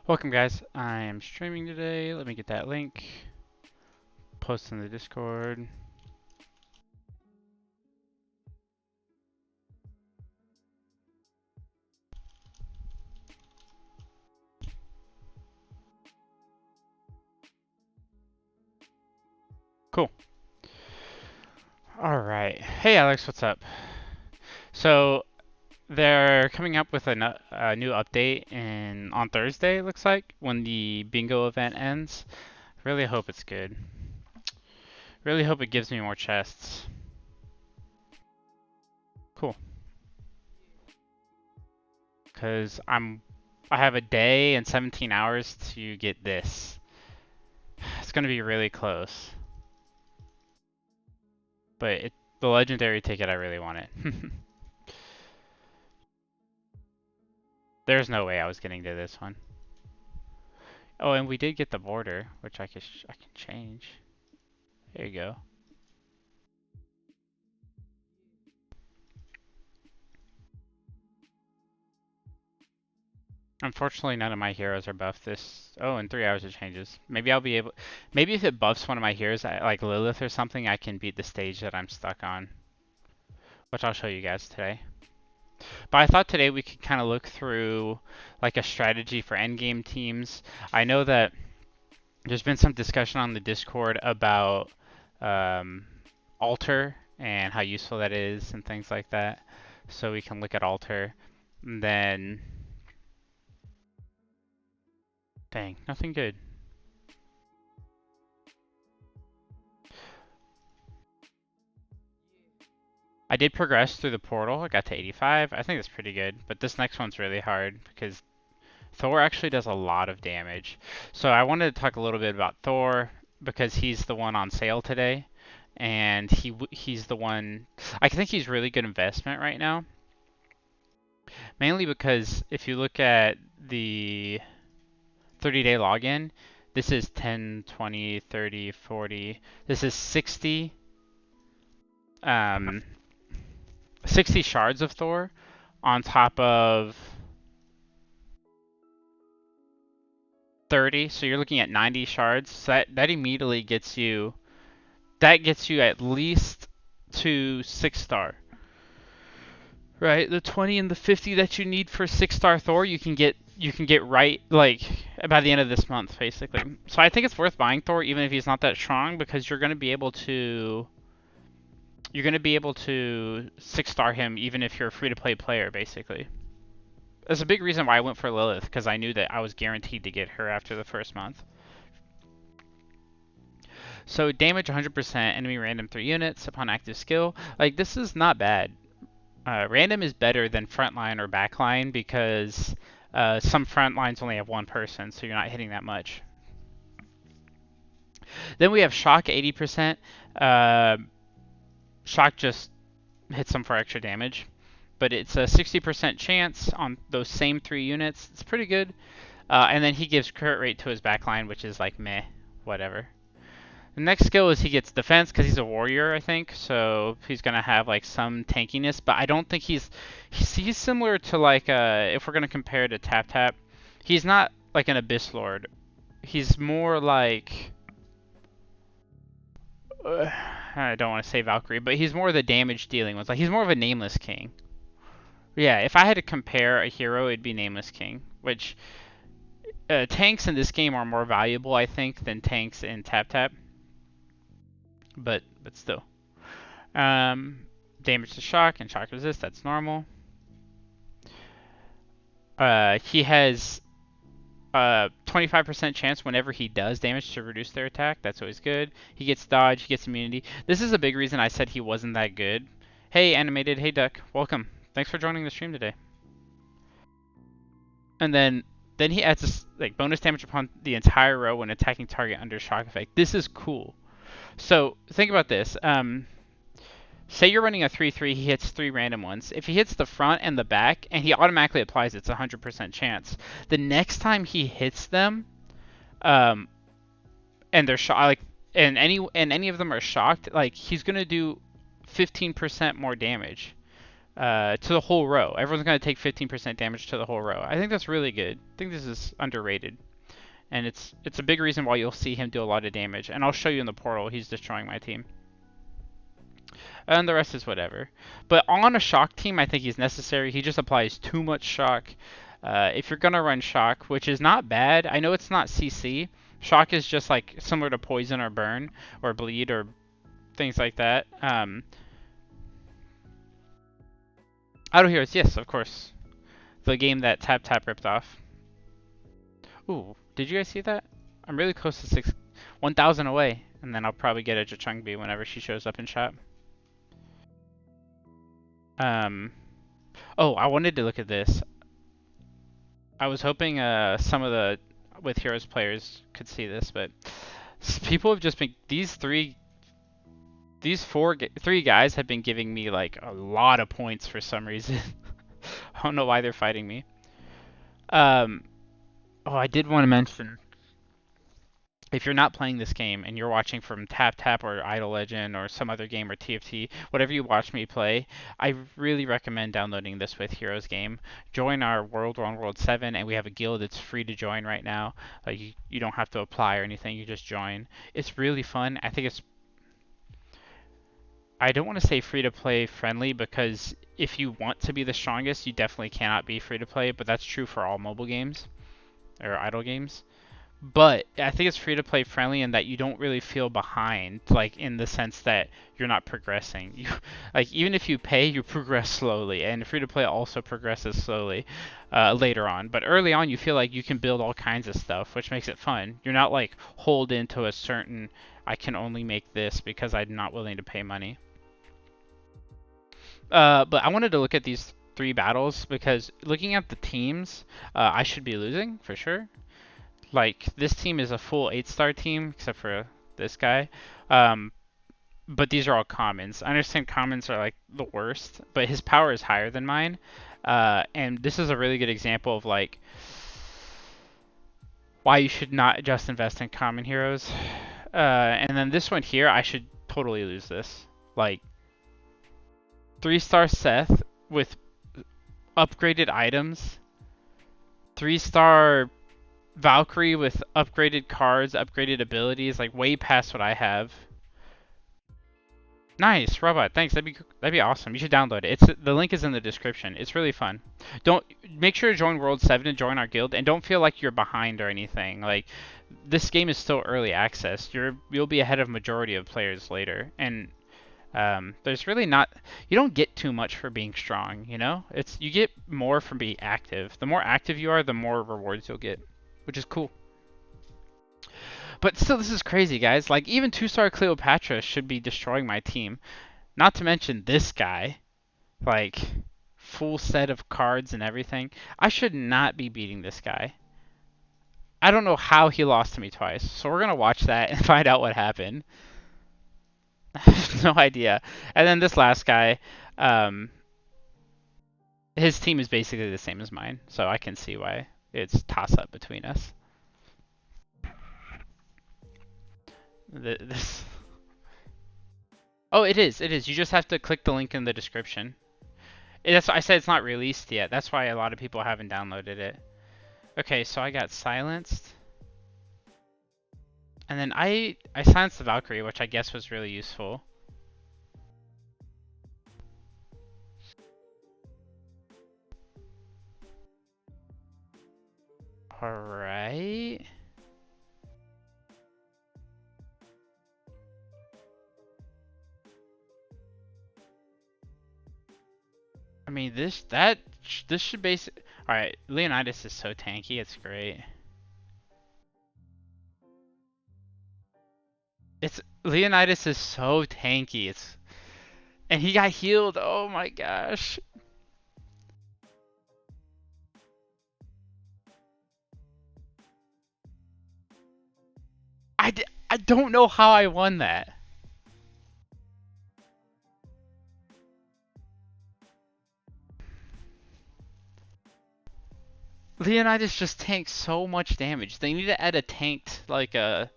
Welcome guys, I am streaming today. Let me get that link. Post in the Discord. Cool. Alright. Hey Alex, what's up? So, they're coming up with a new update on Thursday, it looks like, when the bingo event ends. Really hope it's good. Really hope it gives me more chests. Cool. Because I have a day and 17 hours to get this. It's gonna be really close. But the legendary ticket, I really want it. There's no way I was getting to this one. Oh, and we did get the border, which I can change. There you go. Unfortunately, none of my heroes are buffed this. Oh, in 3 hours it changes. Maybe I'll be able. Maybe if it buffs one of my heroes, like Lilith or something, I can beat the stage that I'm stuck on, which I'll show you guys today. But I thought today we could kind of look through like a strategy for endgame teams. I know that there's been some discussion on the Discord about um, altar and how useful that is and things like that. So we can look at altar. And then, dang, nothing good. I did progress through the portal. I got to 85. I think that's pretty good. But this next one's really hard because Thor actually does a lot of damage. So I wanted to talk a little bit about Thor because he's the one on sale today. And he's the one, I think he's really good investment right now. Mainly because if you look at the 30-day login, this is 10, 20, 30, 40. This is 60 um 60 shards of Thor on top of 30. So you're looking at 90 shards. So that immediately gets you at least to 6-star. Right? The 20 and the 50 that you need for 6-star Thor, you can get right like by the end of this month basically. So I think it's worth buying Thor even if he's not that strong because you're going to be able to 6-star him even if you're a free-to-play player basically. That's a big reason why I went for Lilith because I knew that I was guaranteed to get her after the first month. So damage 100%, enemy random 3 units upon active skill. Like this is not bad. Random is better than frontline or backline because some front lines only have one person, so you're not hitting that much. Then we have shock 80%. Shock just hits them for extra damage, but it's a 60% chance on those same 3 units. It's pretty good. And then he gives crit rate to his backline, which is like meh, whatever. The next skill is he gets defense because he's a warrior, I think. So he's gonna have like some tankiness, but I don't think he's similar to like if we're gonna compare to Tap Tap, he's not like an Abyss Lord. He's more like I don't want to say Valkyrie, but he's more the damage dealing ones. Like he's more of a Nameless King. Yeah, if I had to compare a hero, it'd be Nameless King, which tanks in this game are more valuable, I think, than tanks in Tap Tap. But still. Damage to shock and shock resist, that's normal. He has 25% chance whenever he does damage to reduce their attack. That's always good. He gets dodge, he gets immunity. This is a big reason I said he wasn't that good. Hey, Animated. Hey, Duck. Welcome. Thanks for joining the stream today. And then he adds this like bonus damage upon the entire row when attacking target under shock effect. This is cool. So think about this. Say you're running a 3-3, he hits 3 random ones. If he hits the front and the back, and he automatically applies, it's a 100% chance. The next time he hits them, and they're like, and any of them are shocked, like he's gonna do 15% more damage. to the whole row. Everyone's going to take 15% damage to the whole row. I think that's really good. I think this is underrated. And it's a big reason why you'll see him do a lot of damage. And I'll show you in the portal, he's destroying my team. And the rest is whatever. But on a shock team, I think he's necessary. He just applies too much shock. If you're going to run shock, which is not bad, I know it's not CC. Shock is just like similar to poison or burn or bleed or things like that. Auto Heroes, yes, of course. The game that Tap Tap ripped off. Ooh, did you guys see that? I'm really close to 1,000 away, and then I'll probably get a Chungbi whenever she shows up in shop. Oh, I wanted to look at this. I was hoping some of the with Heroes players could see this, but people have just been three guys have been giving me like a lot of points for some reason. I don't know why they're fighting me. Oh, I did want to mention, if you're not playing this game and you're watching from Tap Tap or Idle Legend or some other game or TFT, whatever you watch me play, I really recommend downloading this with Heroes game. Join our World 1 World 7, and we have a guild that's free to join right now. Like you don't have to apply or anything, you just join. It's really fun. I don't want to say free to play friendly, because if you want to be the strongest, you definitely cannot be free to play, but that's true for all mobile games or idle games. But I think it's free to play friendly in that you don't really feel behind, like in the sense that you're not progressing. You like even if you pay, you progress slowly, and free to play also progresses slowly later on. But early on, you feel like you can build all kinds of stuff, which makes it fun. You're not like holed into a certain I can only make this because I'm not willing to pay money. But I wanted to look at these three battles because looking at the teams, I should be losing for sure. Like this team is a full 8-star team except for this guy. But these are all commons. I understand commons are like the worst, but his power is higher than mine. And this is a really good example of like why you should not just invest in common heroes. And then this one here, I should totally lose this. Like 3-star Seth with upgraded items, 3-star Valkyrie with upgraded cards, upgraded abilities, like way past what I have. Nice, robot. Thanks. That'd be awesome. You should download it. The link is in the description. It's really fun. Don't make sure to join World 7 and join our guild, and don't feel like you're behind or anything. Like this game is still early access. You'll be ahead of majority of players later, and there's really not, you don't get too much for being strong, you know? You get more from being active. The more active you are, the more rewards you'll get, which is cool. But still, this is crazy, guys. Like, even 2-star Cleopatra should be destroying my team. Not to mention this guy. Like, full set of cards and everything. I should not be beating this guy. I don't know how he lost to me twice. So we're going to watch that and find out what happened. I have no idea. And then this last guy, his team is basically the same as mine. So I can see why it's toss-up between us. This. Oh, it is. It is. You just have to click the link in the description. That's why I said it's not released yet. That's why a lot of people haven't downloaded it. Okay, so I got silenced. And then I silenced the Valkyrie, which I guess was really useful. Alright. I mean, this should basically... Alright, Leonidas is so tanky, it's great. Leonidas is so tanky, and he got healed, oh my gosh. I don't know how I won that. Leonidas just tanks so much damage. They need to add a tanked, like a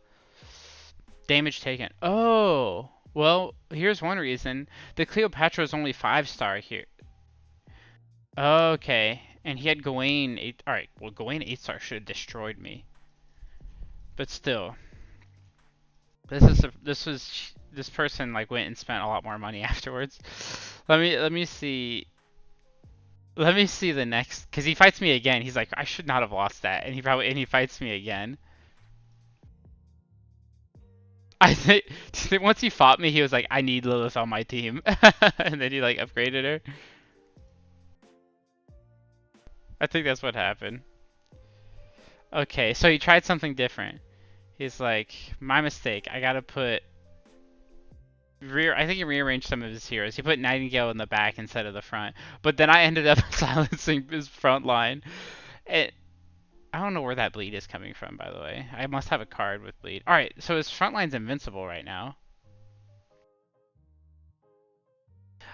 damage taken. Oh, well, here's one reason. The Cleopatra is only 5-star here. Okay, and he had Gawain 8. Alright, well, Gawain 8 star should have destroyed me. But still, this person like went and spent a lot more money afterwards. Let me see. Let me see the next, because he fights me again. He's like, I should not have lost that, and he fights me again. I think once he fought me, he was like, I need Lilith on my team, and then he like upgraded her. I think that's what happened. Okay, so he tried something different. He's like, my mistake. I gotta put I think he rearranged some of his heroes. He put Nightingale in the back instead of the front. But then I ended up silencing his front line. And I don't know where that bleed is coming from, by the way. I must have a card with bleed. Alright, so his front line's invincible right now.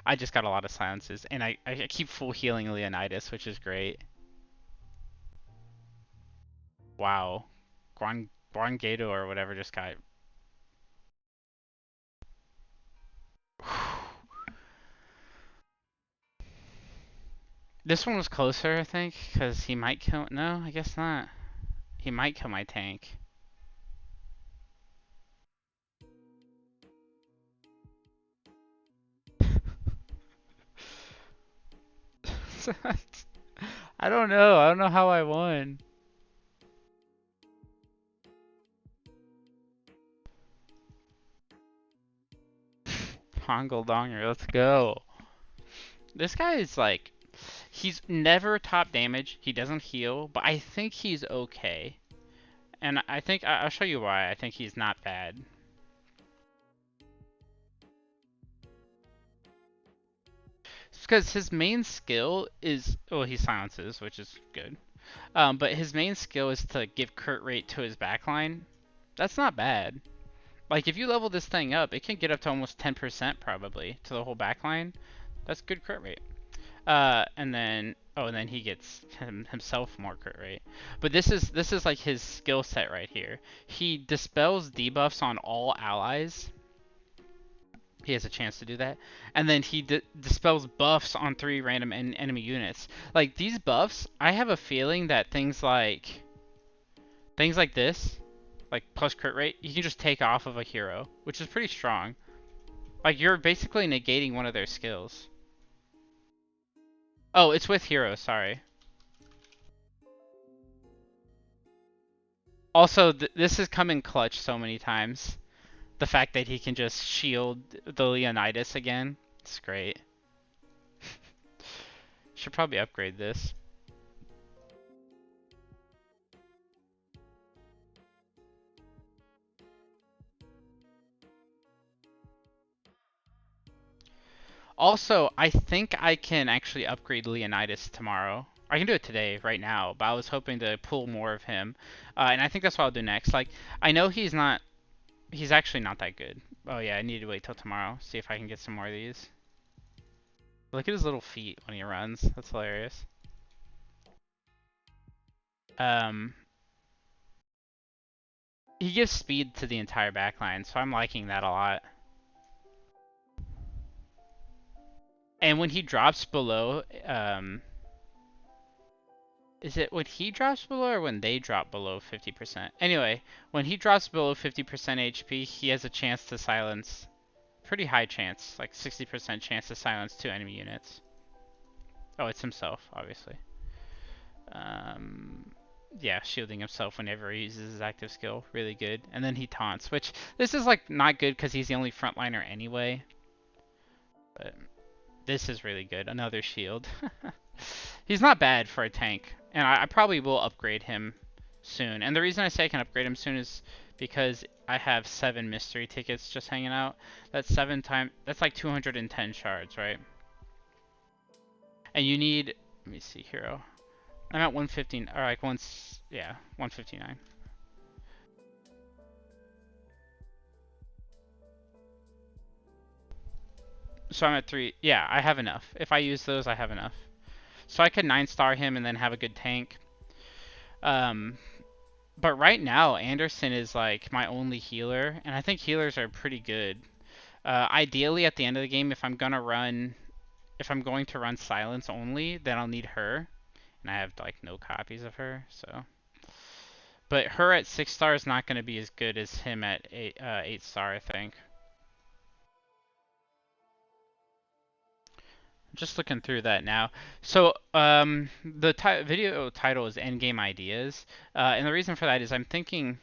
I just got a lot of silences. And I keep full healing Leonidas, which is great. Wow. Gato or whatever just got... This one was closer, I think, because he might kill... No, I guess not. He might kill my tank. I don't know. I don't know how I won. Hongle Donger, let's go. This guy is like... He's never top damage. He doesn't heal, but I think he's okay. And I think... I'll show you why I think he's not bad. It's because his main skill is... Well, he silences, which is good. But his main skill is to give crit rate to his backline. That's not bad. Like, if you level this thing up, it can get up to almost 10% probably to the whole backline. That's good crit rate. And then... Oh, and then he gets himself more crit rate. But this is like his skill set right here. He dispels debuffs on all allies. He has a chance to do that. And then he dispels buffs on 3 random enemy units. Like, these buffs, I have a feeling that things like this, like plus crit rate, you can just take off of a hero, which is pretty strong. Like, you're basically negating one of their skills. Oh, it's with heroes, sorry. Also, this has come in clutch so many times. The fact that he can just shield the Leonidas again. It's great. Should probably upgrade this. Also, I think I can actually upgrade Leonidas tomorrow. I can do it today, right now, but I was hoping to pull more of him. And I think that's what I'll do next. Like, I know he's actually not that good. Oh yeah, I need to wait till tomorrow, see if I can get some more of these. Look at his little feet when he runs. That's hilarious. Um, he gives speed to the entire backline, so I'm liking that a lot. And when he drops below, is it when he drops below or when they drop below 50%? Anyway, when he drops below 50% HP, he has a chance to silence, pretty high chance, like 60% chance to silence 2 enemy units. Oh, it's himself, obviously. Yeah, shielding himself whenever he uses his active skill, really good. And then he taunts, which this is like not good because he's the only frontliner anyway. But this is really good. Another shield. He's not bad for a tank, and I probably will upgrade him soon. And the reason I say I can upgrade him soon is because I have 7 mystery tickets just hanging out. That's 7 times. That's like 210 shards, right? And you need. Let me see, hero. I'm at 115. Or like yeah, 159. So I'm at 3. Yeah, I have enough. If I use those, I have enough. So I could 9-star him and then have a good tank. But right now, Anderson is like my only healer, and I think healers are pretty good. Ideally, at the end of the game, if I'm gonna run if I'm going to run silence only, then I'll need her, and I have like no copies of her, so. But her at 6 star is not going to be as good as him at 8 star, I think. Just looking through that now. So, the video title is Endgame Ideas, and the reason for that is I'm thinking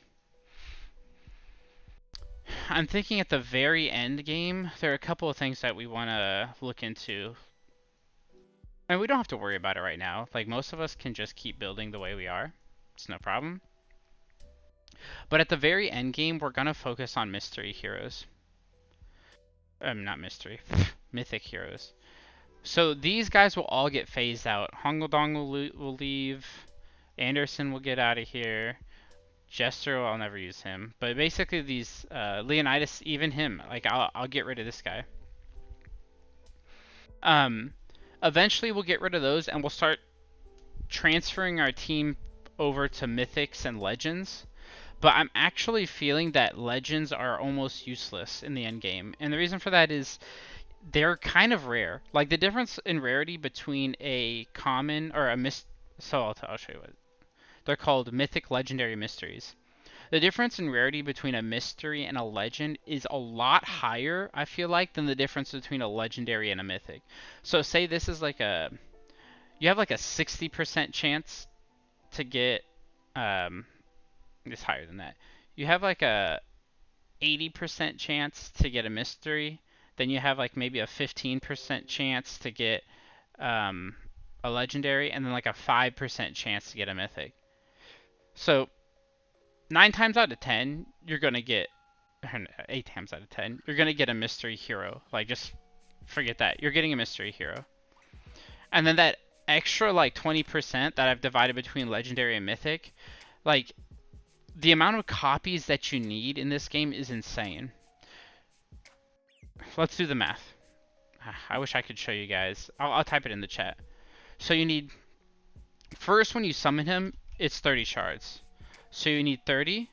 at the very end game, there are a couple of things that we want to look into. And we don't have to worry about it right now. Like, most of us can just keep building the way we are. It's no problem. But at the very end game, we're going to focus on mystery heroes. Not mystery. Mythic heroes. So these guys will all get phased out. Hongodong will leave. Anderson will get out of here. Jester, I'll never use him. But basically these, Leonidas, even him, like I'll get rid of this guy. Eventually we'll get rid of those and we'll start transferring our team over to mythics and legends. But I'm actually feeling that legends are almost useless in the end game. And the reason for that is they're kind of rare. Like the difference in rarity between a common or a so I'll show you what they're called: mythic, legendary, mysteries. The difference in rarity between a mystery and a legend is a lot higher, I feel like, than the difference between a legendary and a mythic. So say this is like you have like a 60% chance to get it's higher than that. You have like a 80% chance to get a mystery, then you have like maybe a 15% chance to get a legendary, and then like a 5% chance to get a mythic. So 9 times out of 10, you're going to get, 8 times out of 10, you're going to get a mystery hero. Like, just forget that. You're getting a mystery hero. And then that extra like 20% that I've divided between legendary and mythic, like, the amount of copies that you need in this game is insane. Let's do the math. I wish I could show you guys. I'll type it in the chat. So you need, first when you summon him, it's 30 shards. So you need 30,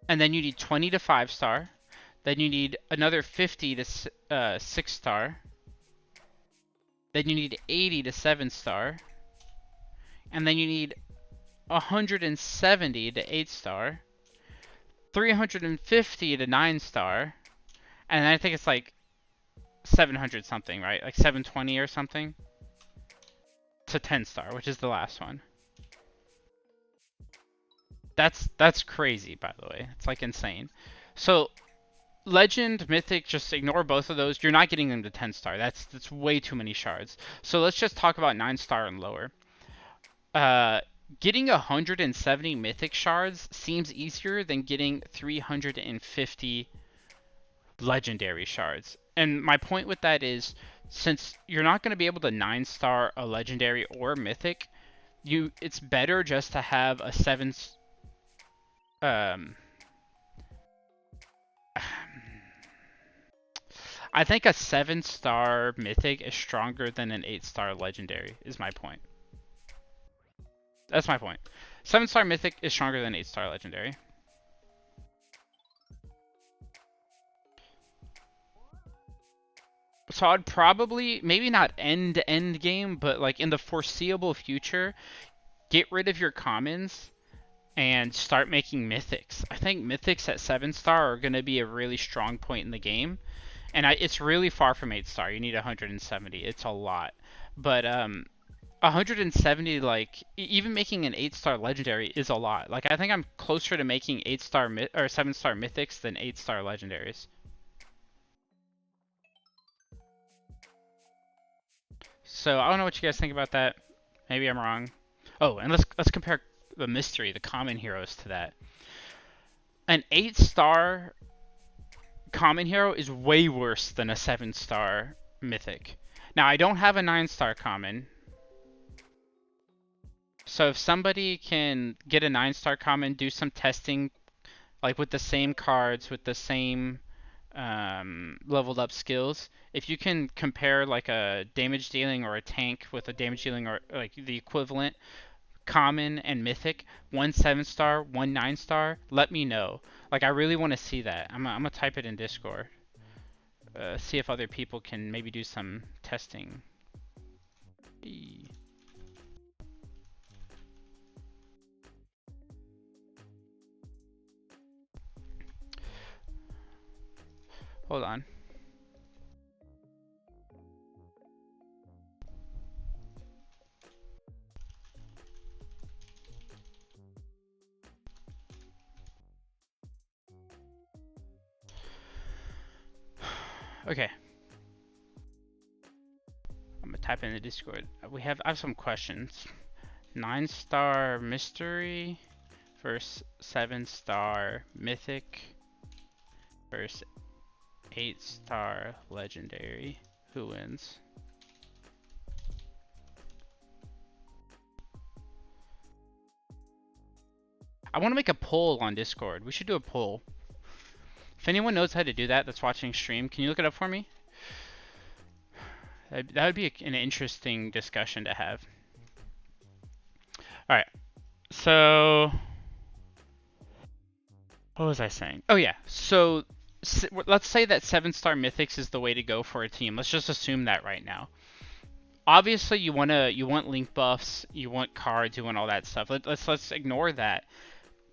and then you need 20 to 5 star. Then you need another 50 to 6 star. Then you need 80 to 7 star. And then you need 170 to 8 star. 350 to 9 star. And I think it's like 700 something, right? Like 720 or something to 10 star, which is the last one. That's crazy, by the way. It's like insane. So Legend, Mythic, just ignore both of those. You're not getting them to 10 star. That's way too many shards. So let's just talk about 9 star and lower. Getting 170 Mythic shards seems easier than getting 350 Legendary shards. And my point with that is, since you're not going to be able to 9 star a Legendary or Mythic, it's better just to have a 7 I think a 7 star mythic is stronger than an 8 star legendary, is my point. That's my point. 7 star mythic is stronger than 8 star legendary. So I'd probably, maybe not end game, but like in the foreseeable future, get rid of your commons and start making mythics. I think mythics at 7 star are going to be a really strong point in the game. And it's really far from 8 star. You need 170. It's a lot. But 170, like, even making an 8 star legendary is a lot. Like, I think I'm closer to making 8 star or 7 star mythics than 8 star legendaries. So I don't know what you guys think about that. Maybe I'm wrong. Oh, and let's compare the mystery, the common heroes, to that. An 8 star common hero is way worse than a 7 star mythic. Now, I don't have a 9 star common. So if somebody can get a 9 star common, do some testing, like with the same cards, with the same leveled up skills, if you can compare like a damage dealing or a tank with a damage dealing or like the equivalent common and mythic, one 7 star, one 9 star, let me know. Like, I really want to see that. I'm gonna type it in Discord. see if other people can maybe do some testing. Hold on. Okay. I'm gonna type in the Discord. I have some questions. 9-star mystery versus 7-star mythic versus 8-star legendary. Who wins? I want to make a poll on Discord. We should do a poll. If anyone knows how to do that that's watching stream, can you look it up for me? That would be an interesting discussion to have. Alright, so what was I saying? Oh yeah, so let's say that 7-star mythics is the way to go for a team. Let's just assume that right now. Obviously, you want link buffs, you want cards, you want all that stuff. Let's ignore that.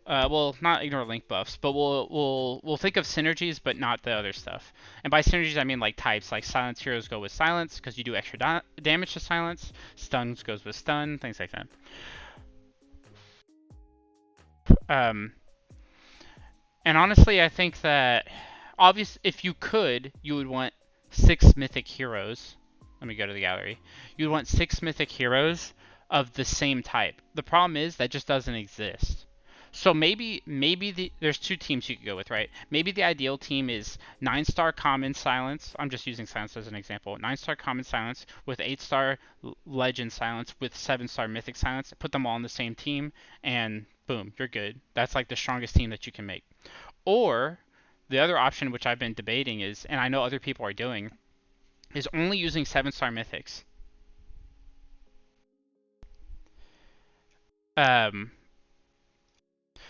Well, not ignore link buffs, but we'll think of synergies, but not the other stuff. And by synergies, I mean like types, like silence heroes go with silence because you do extra damage to silence. Stuns goes with stun, things like that. And honestly, I think that if you could, you would want 6 mythic heroes. Let me go to the gallery. You'd want 6 mythic heroes of the same type. The problem is that just doesn't exist. So maybe there's 2 teams you could go with, right? Maybe the ideal team is 9-star common silence. I'm just using silence as an example. 9-star common silence with 8-star legend silence with 7-star mythic silence. Put them all on the same team, and boom, you're good. That's like the strongest team that you can make. Or the other option, which I've been debating, is, and I know other people are doing, is only using 7-star mythics.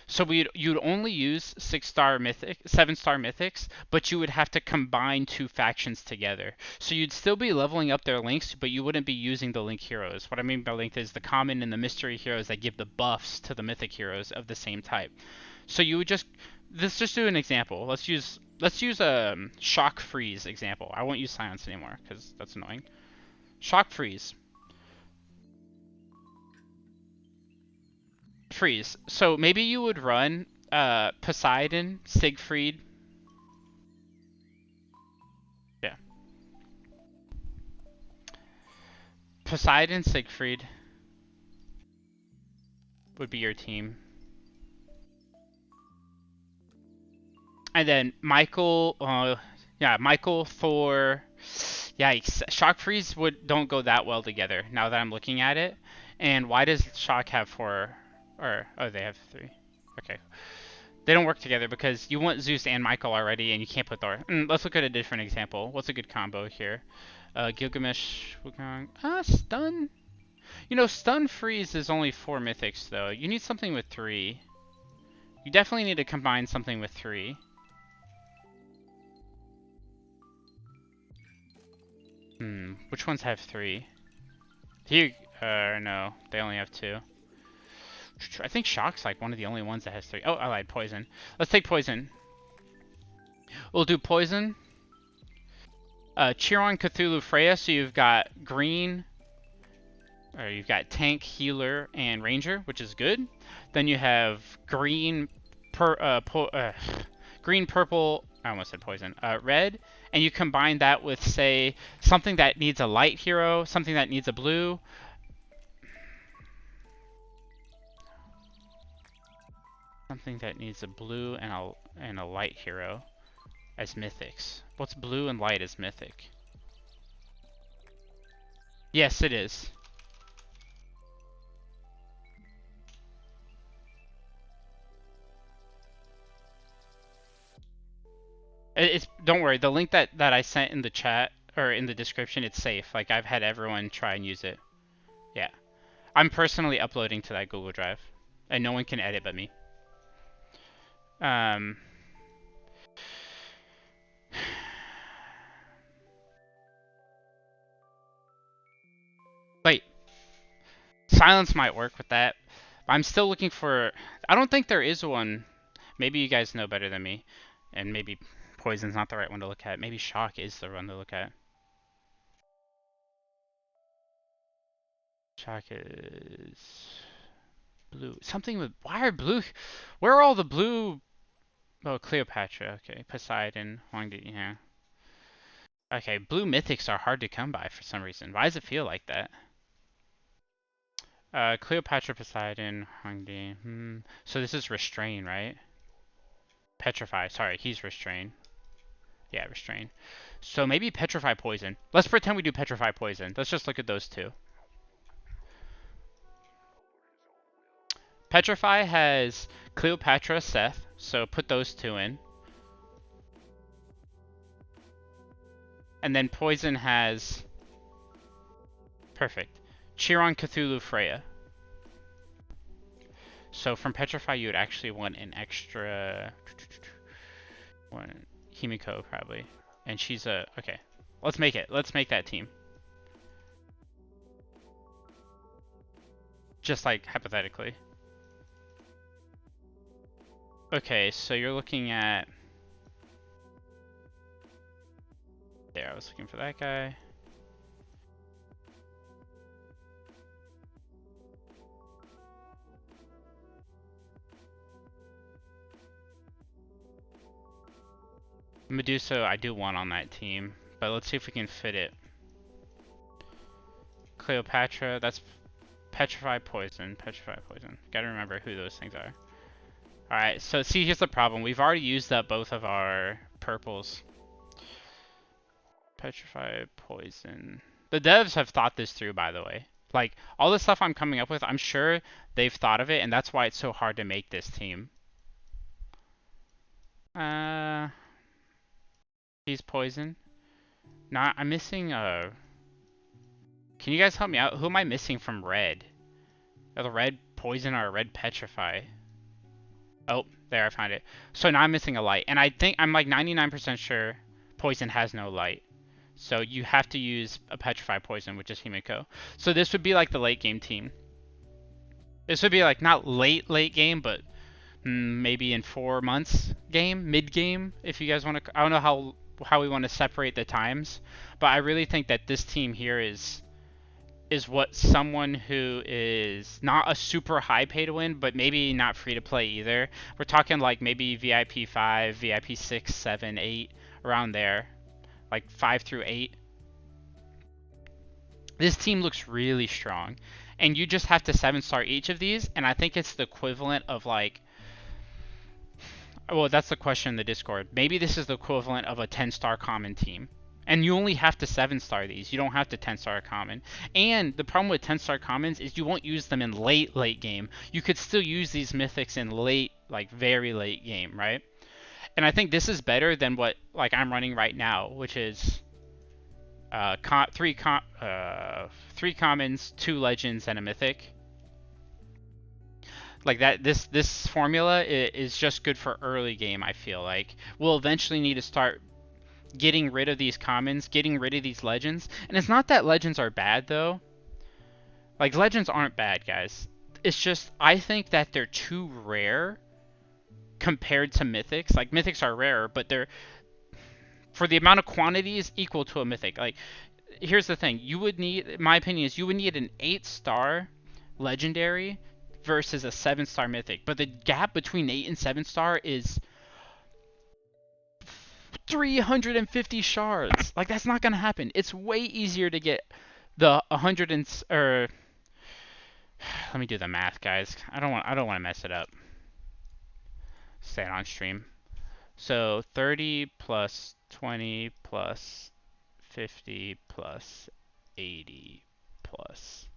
So you'd only use 7-star mythics, but you would have to combine 2 factions together. So you'd still be leveling up their links, but you wouldn't be using the link heroes. What I mean by link is the common and the mystery heroes that give the buffs to the mythic heroes of the same type. So you would let's just do an example. Let's use a shock freeze example. I won't use silence anymore because that's annoying. Shock freeze. Freeze. So maybe you would run Poseidon, Siegfried. Yeah. Poseidon, Siegfried would be your team. And then Michael, Michael, Thor. Yikes. Shock Freeze don't go that well together now that I'm looking at it. And why does Shock have 4? Or, oh, they have 3. Okay. They don't work together because you want Zeus and Michael already, and you can't put Thor. Let's look at a different example. What's a good combo here? Gilgamesh, Wukong. Stun. Stun freeze is only 4 mythics, though. You need something with 3. You definitely need to combine something with 3. Which ones have 3? No, they only have 2. I think Shock's like one of the only ones that has 3. Oh, I lied, Poison. Let's take Poison. We'll do Poison. Chiron, Cthulhu, Freya, so you've got green, or you've got tank, healer, and ranger, which is good. Then you have green, green, purple, I almost said poison, red, and you combine that with, say, something that needs a light hero, something that needs a blue. Something that needs a blue and a light hero as mythics. What's blue and light as mythic? Yes, it is. Don't worry, the link that I sent in the chat or in the description, it's safe. Like, I've had everyone try and use it. Yeah. I'm personally uploading to that Google Drive, and no one can edit but me. Silence might work with that. I'm still looking for. I don't think there is one. Maybe you guys know better than me, and maybe poison's not the right one to look at. Maybe shock is the one to look at. Shock is blue. Something with why are blue? Where are all the blue? Oh, Cleopatra. Okay, Poseidon. Huangdi. Yeah. Okay, blue mythics are hard to come by for some reason. Why does it feel like that? Cleopatra, Poseidon, Huangdi. So this is restrain, right? Petrify. Sorry, he's restrain. Yeah, restrain. So maybe petrify poison. Let's pretend we do petrify poison. Let's just look at those two. Petrify has Cleopatra, Seth. So put those two in. And then poison has perfect. Chiron, Cthulhu, Freya. So from petrify you would actually want an extra one Himiko probably. And she's a okay. Let's make it. Let's make that team. Just like hypothetically. Okay, so you're looking at there, I was looking for that guy. Medusa, I do want on that team, but let's see if we can fit it. Cleopatra, that's Petrify Poison. Petrify Poison. Gotta remember who those things are. Alright, so see, here's the problem. We've already used up both of our purples. Petrify Poison. The devs have thought this through, by the way. Like, all the stuff I'm coming up with, I'm sure they've thought of it, and that's why it's so hard to make this team. He's Poison. Nah, I'm missing, Can you guys help me out? Who am I missing from red? The red poison or a red petrify? Oh, there, I found it. So now I'm missing a light. And I think I'm like 99% sure poison has no light. So you have to use a petrify poison, which is Himiko. So this would be like the late game team. This would be like not late game, but maybe in 4 months game, mid game, if you guys want to. I don't know how we want to separate the times, but I really think that this team here is what someone who is not a super high pay to win, but maybe not free to play either. We're talking like maybe VIP 5, VIP 6, 7, 8, around there. Like 5 through 8. This team looks really strong. And you just have to 7-star each of these, and I think it's the equivalent of like... Well, that's the question in the Discord. Maybe this is the equivalent of a 10-star common team. And you only have to 7-star these. You don't have to 10-star common. And the problem with 10-star commons is you won't use them in late game. You could still use these mythics in late, like very late game, right? And I think this is better than what like I'm running right now, which is 3 commons, 2 legends, and a mythic. Like that, this formula is just good for early game. I feel like we'll eventually need to start getting rid of these commons, getting rid of these legends. And it's not that legends are bad though. Like legends aren't bad, guys. It's just I think that they're too rare compared to mythics. Like mythics are rarer, but they're for the amount of quantities equal to a mythic. Like here's the thing, you would need, my opinion is you would need an 8-star legendary versus a 7-star mythic. But the gap between 8 and 7-star is 350 shards. Like that's not gonna happen. It's way easier to get the 100 and or let me do the math, guys. I don't want to mess it up. Stay on stream. So 30 plus 20 plus 50 plus 80 plus.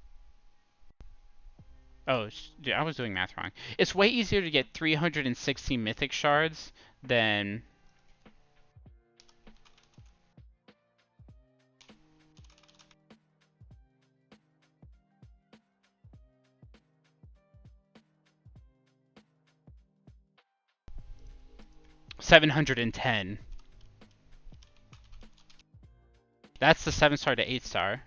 Oh, dude, I was doing math wrong. It's way easier to get 360 mythic shards than 710. That's the 7-star to 8-star.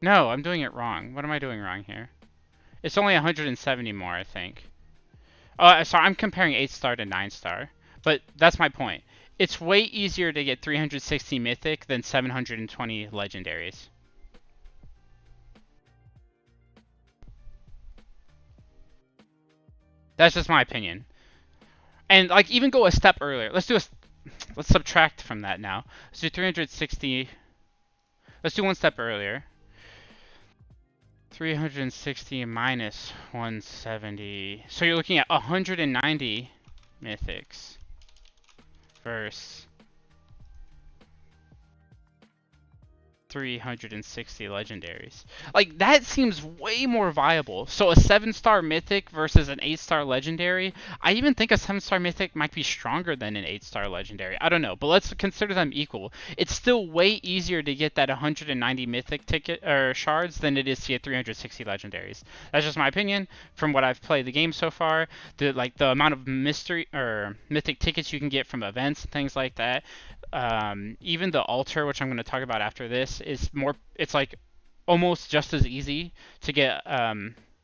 No, I'm doing it wrong. What am I doing wrong here? It's only 170 more, I think. Oh, so I'm comparing 8 star to 9 star. But that's my point. It's way easier to get 360 mythic than 720 legendaries. That's just my opinion. And like even go a step earlier. Let's subtract from that now. Let's do 360. Let's do one step earlier. 360 minus 170. So you're looking at 190 mythics versus 360 legendaries. Like that seems way more viable. So a 7-star mythic versus an 8-star legendary. I even think a 7-star mythic might be stronger than an 8-star legendary. I don't know, but let's consider them equal. It's still way easier to get that 190 mythic ticket or shards than it is to get 360 legendaries. That's just my opinion from what I've played the game so far. The amount of mystery or mythic tickets you can get from events and things like that. Even the altar, which I'm going to talk about after this, is more. It's like almost just as easy to get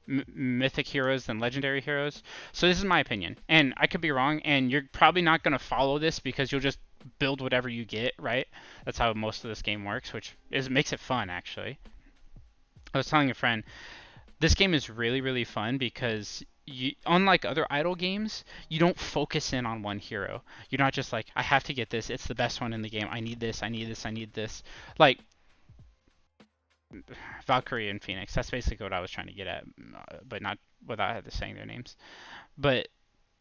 mythic heroes than legendary heroes. So this is my opinion, and I could be wrong. And you're probably not going to follow this because you'll just build whatever you get, right? That's how most of this game works, which makes it fun actually. I was telling a friend this game is really, really fun because unlike other idle games, you don't focus in on one hero. You're not just like, I have to get this. It's the best one in the game. I need this. I need this. I need this. Like Valkyrie and Phoenix. That's basically what I was trying to get at, but not without saying their names. But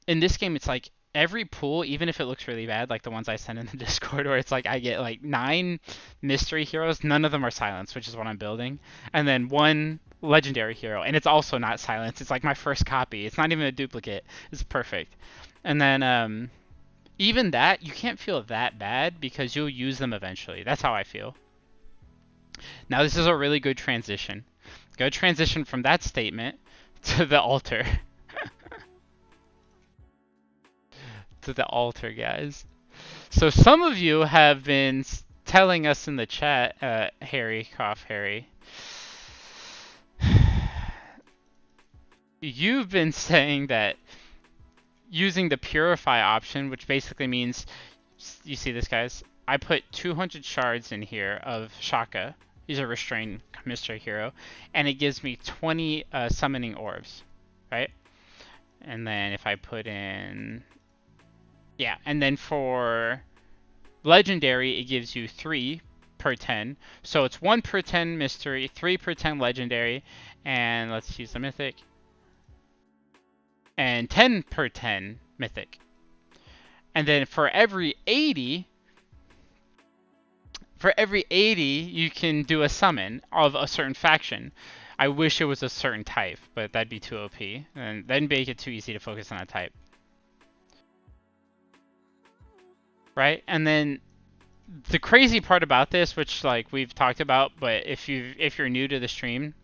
in this game, it's like every pool, even if it looks really bad, like the ones I sent in the Discord, where it's like I get like 9 mystery heroes, none of them are silenced, which is what I'm building, and then 1 legendary hero, and it's also not silenced. It's like my first copy. It's not even a duplicate. It's perfect. And then even that, you can't feel that bad because you'll use them eventually. That's how I feel. Now this is a really good transition. Good transition from that statement to the altar. To the altar, guys. So some of you have been telling us in the chat, Harry, cough Harry. You've been saying that using the purify option, which basically means, you see this, guys? I put 200 shards in here of Shaka. He's a restrained mystery hero, and it gives me 20 summoning orbs, right? And then if I put in, yeah, and then for legendary, it gives you 3 per 10. So it's 1 per 10 mystery, 3 per 10 legendary, and let's use the mythic, and 10 per 10 mythic. And then for every 80, you can do a summon of a certain faction. I wish it was a certain type, but that'd be too OP, and that'd make it too easy to focus on a type. Right? And then the crazy part about this, which like we've talked about, but if you're new to the stream,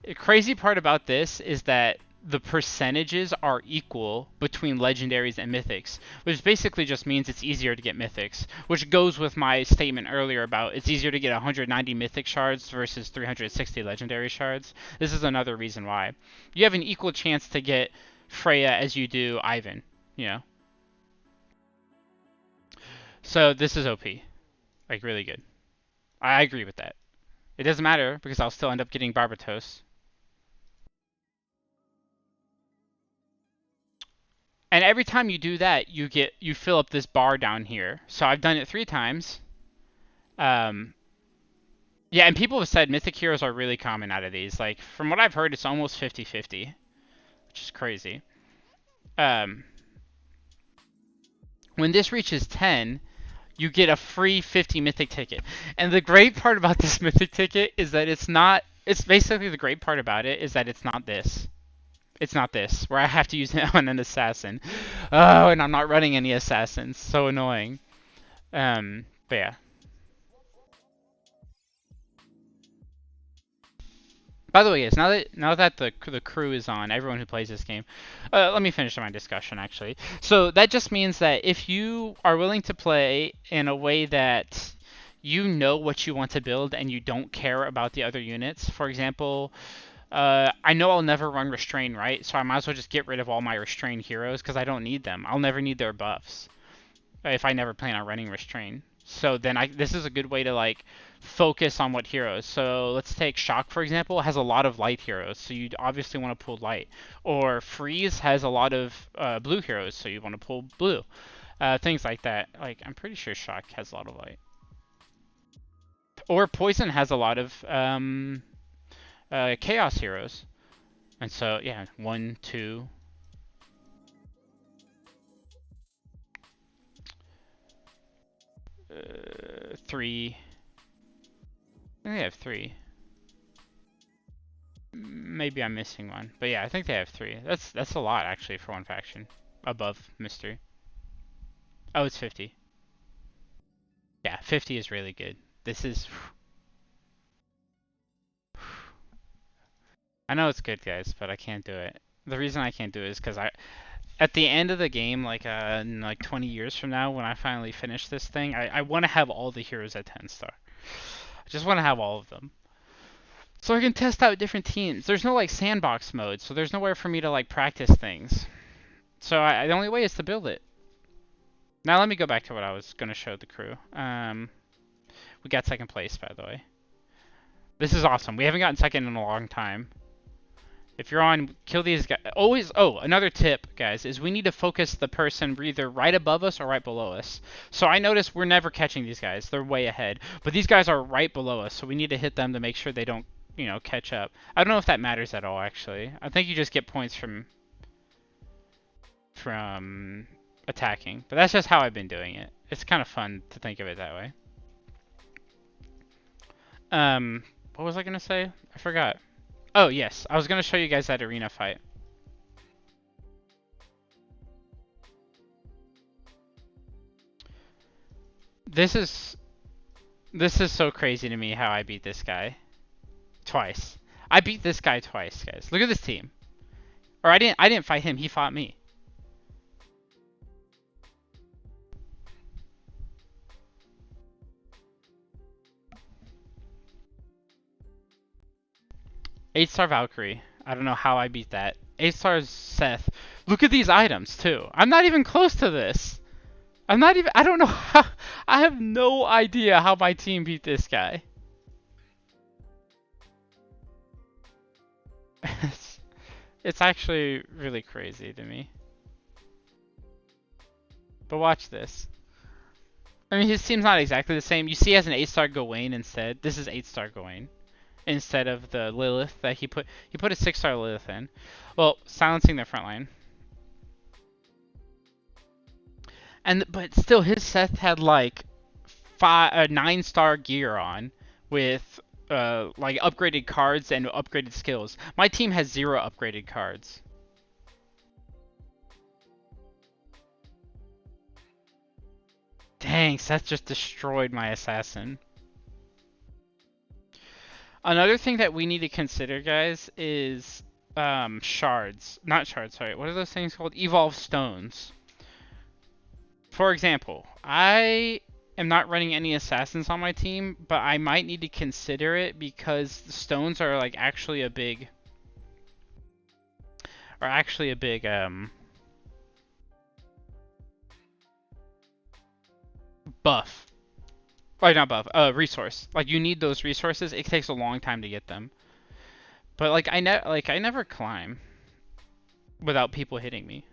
the crazy part about this is that the percentages are equal between legendaries and mythics, which basically just means it's easier to get mythics, which goes with my statement earlier about it's easier to get 190 mythic shards versus 360 legendary shards. This is another reason why. You have an equal chance to get Freya as you do Ivan, you know? So this is OP. Like, really good. I agree with that. It doesn't matter because I'll still end up getting Barbatos. And every time you do that, you fill up this bar down here. So I've done it 3 times. Yeah, and people have said mythic heroes are really common out of these. Like, from what I've heard, it's almost 50-50, which is crazy. When this reaches 10, you get a free 50 mythic ticket. And the great part about this mythic ticket is that it's basically the great part about it is that it's not this. It's not this, where I have to use it on an assassin. Oh, and I'm not running any assassins. So annoying. But yeah. By the way, guys, now that the crew is on, everyone who plays this game, let me finish my discussion actually. So that just means that if you are willing to play in a way that you know what you want to build and you don't care about the other units. For example, I know I'll never run Restrain, right? So I might as well just get rid of all my Restrain heroes because I don't need them. I'll never need their buffs if I never plan on running Restrain. So then this is a good way to like focus on what heroes. So let's take Shock for example, it has a lot of light heroes, so you obviously want to pull light. Or Freeze has a lot of blue heroes, so you want to pull blue. Things like that. Like I'm pretty sure Shock has a lot of light. Or Poison has a lot of Chaos heroes. And so yeah, 1, 2. 3. I think they have 3. Maybe I'm missing one, but yeah, I think they have 3. That's a lot actually for one faction. Above Mystery. Oh, it's 50. Yeah, 50 is really good. This is. I know it's good, guys, but I can't do it. The reason I can't do it is because at the end of the game, like in like 20 years from now, when I finally finish this thing, I want to have all the heroes at 10 star. I just want to have all of them. So I can test out different teams. There's no like sandbox mode, so there's nowhere for me to like practice things. So the only way is to build it. Now let me go back to what I was going to show the crew. We got second place, by the way. This is awesome. We haven't gotten second in a long time. If you're on, kill these guys. Always, oh, another tip, guys, is we need to focus the person either right above us or right below us. So I notice we're never catching these guys. They're way ahead. But these guys are right below us, so we need to hit them to make sure they don't, you know, catch up. I don't know if that matters at all, actually. I think you just get points from attacking. But that's just how I've been doing it. It's kind of fun to think of it that way. What was I gonna say? I forgot. Oh, yes. I was gonna show you guys that arena fight. This is so crazy to me how I beat this guy twice. I beat this guy twice, guys. Look at this team. Or I didn't fight him, he fought me. Eight-star Valkyrie. I don't know how I beat that. 8-star Seth. Look at these items too. I'm not even close to this. I don't know how, I have no idea how my team beat this guy. It's actually really crazy to me. But watch this. I mean, his team's not exactly the same. You see he has an 8-star Gawain instead. This is 8-star Gawain. Instead of the Lilith that he put a 6-star Lilith in. Well, silencing the front line. But still his Seth had like 9-star gear on with like upgraded cards and upgraded skills. My team has 0 upgraded cards. Dang, Seth just destroyed my assassin. Another thing that we need to consider, guys, is shards. Not shards, sorry. What are those things called? Evolved stones. For example, I am not running any assassins on my team, but I might need to consider it because the stones are like actually a big buff. Or not buff, resource. Like you need those resources. It takes a long time to get them. But like I never climb without people hitting me.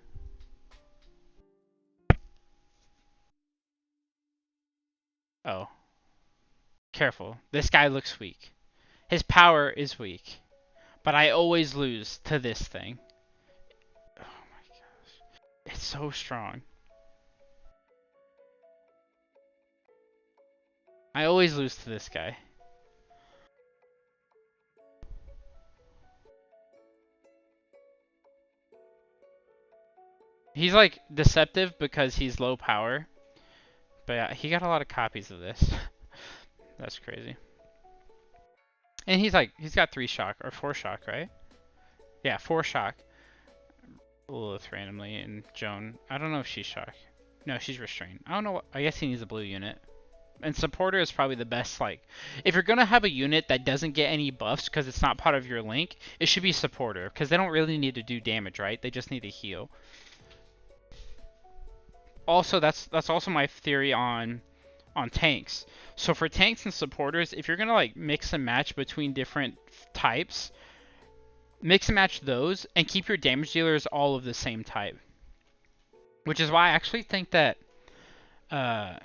Oh. Careful. This guy looks weak. His power is weak. But I always lose to this thing. Oh my gosh. It's so strong. I always lose to this guy. He's like deceptive because he's low power. But yeah, he got a lot of copies of this. That's crazy. And he's got 3 shock or 4 shock, right? Yeah, 4 shock. Lilith randomly and Joan. I don't know if she's shock. No, she's restrained. I don't know. I guess he needs a blue unit. And supporter is probably the best, like, if you're gonna have a unit that doesn't get any buffs because it's not part of your link, it should be supporter, because they don't really need to do damage, right? They just need to heal. Also, that's also my theory on tanks. So for tanks and supporters, if you're gonna like mix and match between different types, mix and match those and keep your damage dealers all of the same type. Which is why I actually think that uh,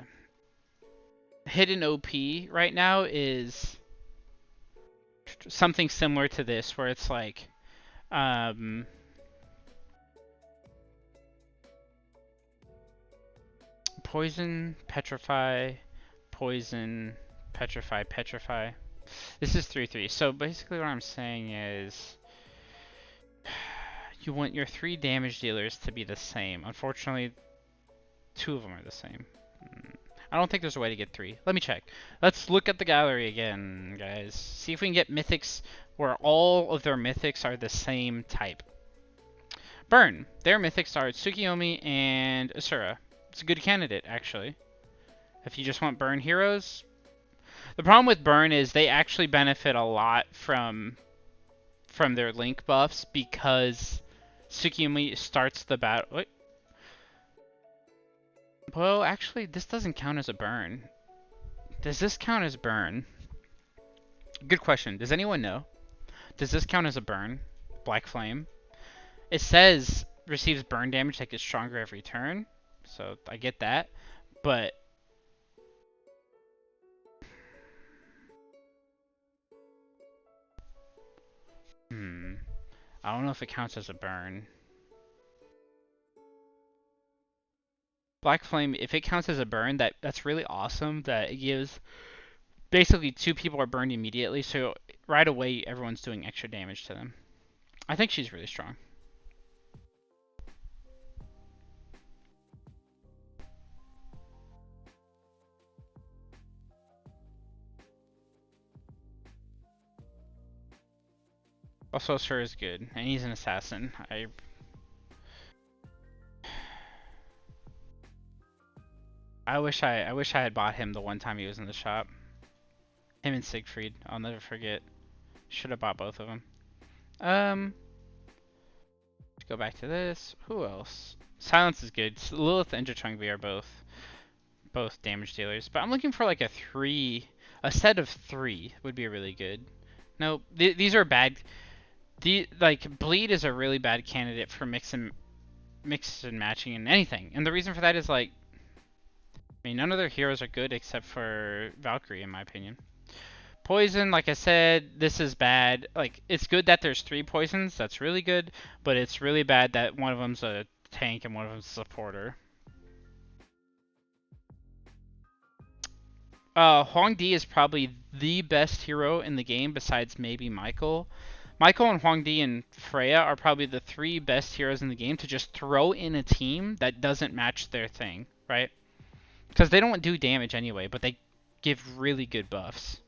hidden OP right now is something similar to this, where it's like poison, petrify, poison, petrify, petrify. This is 3/3. So basically what I'm saying is you want your 3 damage dealers to be the same. Unfortunately, 2 of them are the same. I don't think there's a way to get 3. Let me check. Let's look at the gallery again, guys. See if we can get mythics where all of their mythics are the same type. Burn. Their mythics are Tsukiyomi and Asura. It's a good candidate, actually. If you just want burn heroes. The problem with burn is they actually benefit a lot from their link buffs because Tsukiyomi starts the battle. Wait. Well, actually, this doesn't count as a burn. Does this count as burn? Good question. Does anyone know? Does this count as a burn? Black Flame. It says receives burn damage that gets stronger every turn. So I get that. But I don't know if it counts as a burn. Black Flame, if it counts as a burn, that's really awesome. That it gives basically 2 people are burned immediately, so right away everyone's doing extra damage to them. I think she's really strong. Also, Sir is good, and he's an assassin. I wish I had bought him the one time he was in the shop. Him and Siegfried, I'll never forget. Should have bought both of them. Let's go back to this. Who else? Silence is good. Lilith and Changvi are both damage dealers, but I'm looking for like a set of 3 would be really good. No, these are bad. Like bleed is a really bad candidate for mix and matching and anything, and the reason for that is like, I mean, none of their heroes are good except for Valkyrie, in my opinion. Poison, like I said, this is bad. Like, it's good that there's 3 poisons. That's really good. But it's really bad that one of them's a tank and one of them's a supporter. Huang Di is probably the best hero in the game besides maybe Michael. Michael and Huang Di and Freya are probably the 3 best heroes in the game to just throw in a team that doesn't match their thing, right? Because they don't do damage anyway, but they give really good buffs.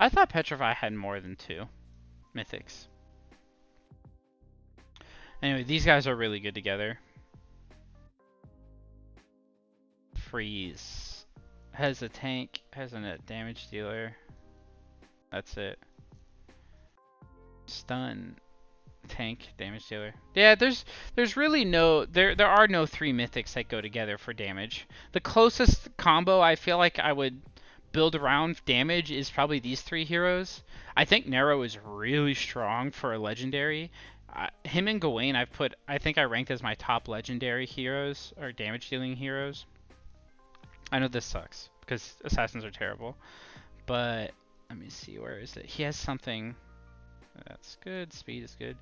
I thought Petrify had more than 2 mythics. Anyway, these guys are really good together. Freeze. Has a tank, has a damage dealer. That's it. Stun. Tank, damage dealer. Yeah, there's really there are no 3 mythics that go together for damage. The closest combo I feel like I would build around damage is probably these 3 heroes. I think Nero is really strong for a legendary. Him and Gawain I think I ranked as my top legendary heroes or damage dealing heroes. I know this sucks because assassins are terrible, but let me see, where is it? He has something that's good. Speed is good.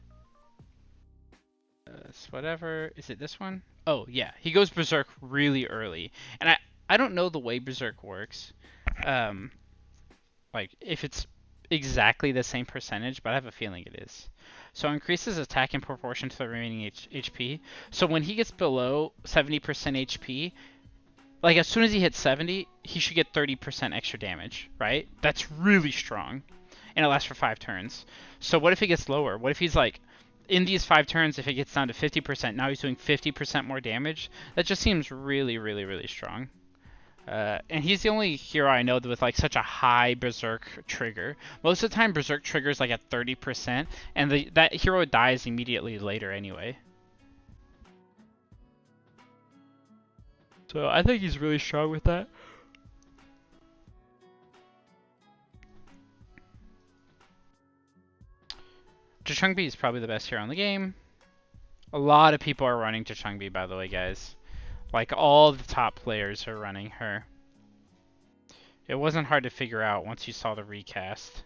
It's whatever. Is it this one? Oh yeah, he goes berserk really early, and I don't know the way berserk works. Like if it's exactly the same percentage, but I have a feeling it is. So increases attack in proportion to the remaining HP. So when he gets below 70% HP, like as soon as he hits 70, he should get 30% extra damage, right? That's really strong. And it lasts for 5 turns. So what if he gets lower? What if he's like in these 5 turns, if it gets down to 50%, now he's doing 50% more damage. That just seems really, really, really strong. And he's the only hero I know with like such a high Berserk trigger. Most of the time, Berserk triggers like at 30%, and that hero dies immediately later anyway. So I think he's really strong with that. Changbi is probably the best hero in the game. A lot of people are running Changbi, by the way, guys. Like, all the top players are running her. It wasn't hard to figure out once you saw the recast.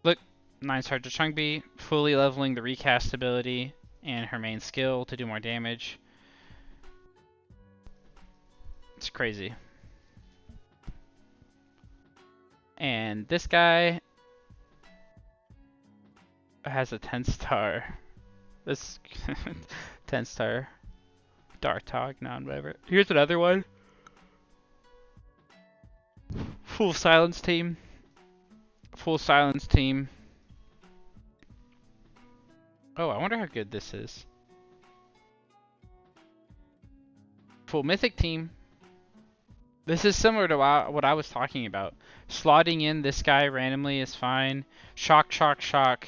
Look, 9-star Changbi, fully leveling the recast ability and her main skill to do more damage. It's crazy. And this guy has a 10-star. This 10-star Dartog, whatever. Here's another one. Full silence team. Full silence team. Oh, I wonder how good this is. Full mythic team. This is similar to what I was talking about. Slotting in this guy randomly is fine. Shock, shock, shock.